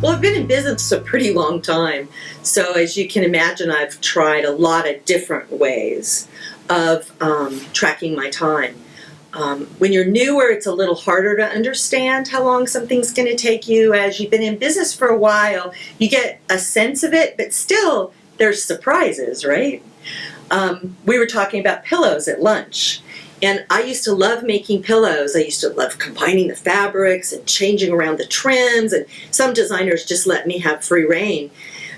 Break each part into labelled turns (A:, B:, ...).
A: Well, I've been in business a pretty long time, so as you can imagine, I've tried a lot of different ways of tracking my time. When you're newer, it's a little harder to understand how long something's going to take you. As you've been in business for a while, you get a sense of it, but still, there's surprises, right? We were talking about pillows at lunch. And I used to love making pillows. I used to love combining the fabrics and changing around the trims. And some designers just let me have free reign.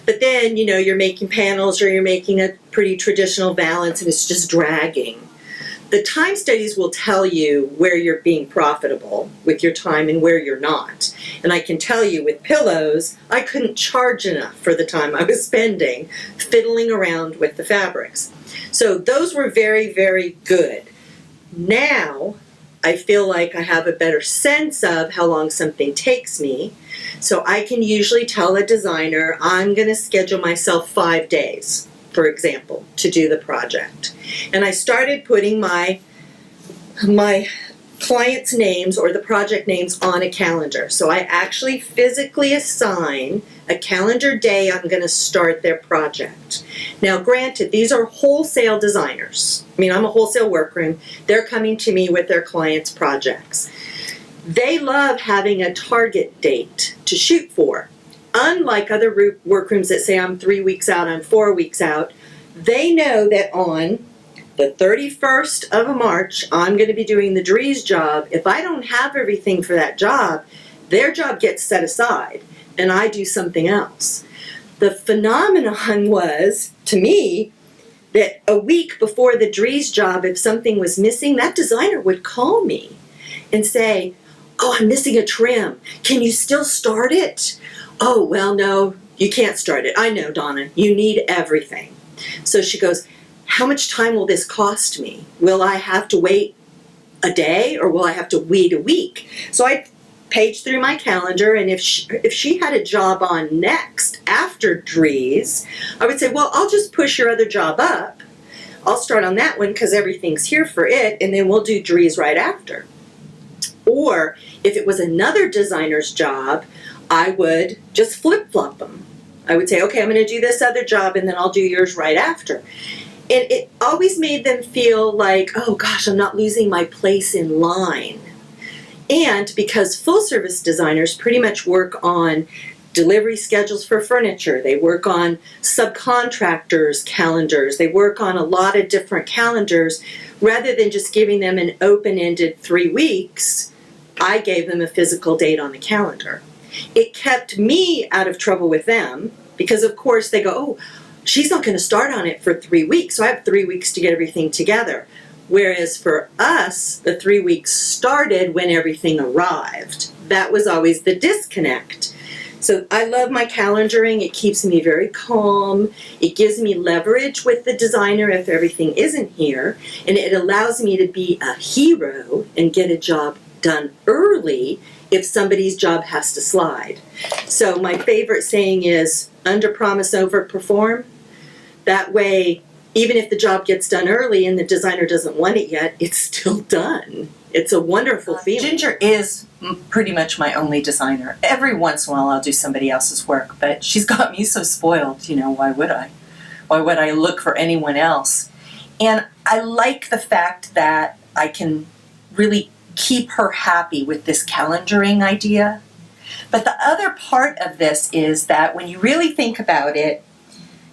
A: But then, you know, you're making panels or you're making a pretty traditional valance and it's just dragging. The time studies will tell you where you're being profitable with your time and where you're not. And I can tell you with pillows, I couldn't charge enough for the time I was spending fiddling around with the fabrics. So those were very, very good. Now, I feel like I have a better sense of how long something takes me. So I can usually tell a designer, I'm going to schedule myself 5 days, for example, to do the project. And I started putting my clients' names or the project names on a calendar. So I actually physically assign a calendar day I'm going to start their project. Now, granted, these are wholesale designers. I mean, I'm a wholesale workroom. They're coming to me with their clients' projects. They love having a target date to shoot for. Unlike other workrooms that say I'm 3 weeks out, I'm 4 weeks out, they know that on the 31st of March, I'm going to be doing the Dries job. If I don't have everything for that job, their job gets set aside and I do something else. The phenomenon was, to me, that a week before the Dries job, if something was missing, that designer would call me and say, oh, I'm missing a trim. Can you still start it? Oh, well, no, you can't start it. I know, Donna, you need everything. So she goes, how much time will this cost me? Will I have to wait a day or will I have to wait a week? So I page through my calendar, and if she had a job on next after Dries, I would say, well, I'll just push your other job up. I'll start on that one because everything's here for it, and then we'll do Dries right after. Or if it was another designer's job, I would just flip-flop them. I would say, okay, I'm going to do this other job, and then I'll do yours right after. And it always made them feel like, oh gosh, I'm not losing my place in line. And because full-service designers pretty much work on delivery schedules for furniture, they work on subcontractors' calendars, they work on a lot of different calendars, rather than just giving them an open-ended 3 weeks, I gave them a physical date on the calendar. It kept me out of trouble with them because, of course, they go, oh, she's not going to start on it for 3 weeks, so I have 3 weeks to get everything together. Whereas for us, the 3 weeks started when everything arrived. That was always the disconnect. So I love my calendaring. It keeps me very calm. It gives me leverage with the designer if everything isn't here. And it allows me to be a hero and get a job done early if somebody's job has to slide. So my favorite saying is, under promise, over perform. That way, even if the job gets done early and the designer doesn't want it yet, it's still done. It's a wonderful feeling.
B: Ginger is pretty much my only designer. Every once in a while I'll do somebody else's work, but she's got me so spoiled, you know, why would I? Why would I look for anyone else? And I like the fact that I can really keep her happy with this calendaring idea. But the other part of this is that when you really think about it,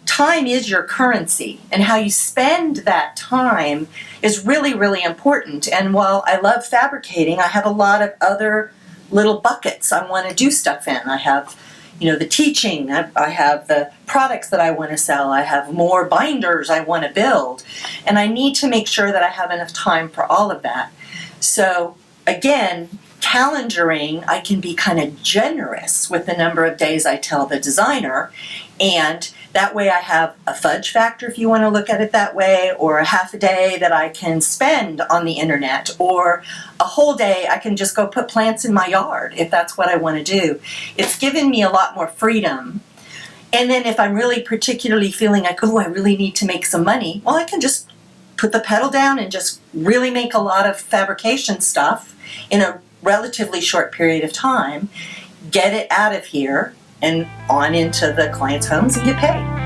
B: time is your currency, and how you spend that time is really, really important. And while I love fabricating, I have a lot of other little buckets I want to do stuff in. I have, you know, the teaching, I have the products that I want to sell, I have more binders I want to build, and I need to make sure that I have enough time for all of that. So again, calendaring, I can be kind of generous with the number of days I tell the designer, and that way I have a fudge factor, if you want to look at it that way, or a half a day that I can spend on the internet, or a whole day I can just go put plants in my yard if that's what I want to do. It's given me a lot more freedom. And then if I'm really particularly feeling like, oh, I really need to make some money, well, I can just put the pedal down and just really make a lot of fabrication stuff in a relatively short period of time, get it out of here, and on into the client's homes and get paid.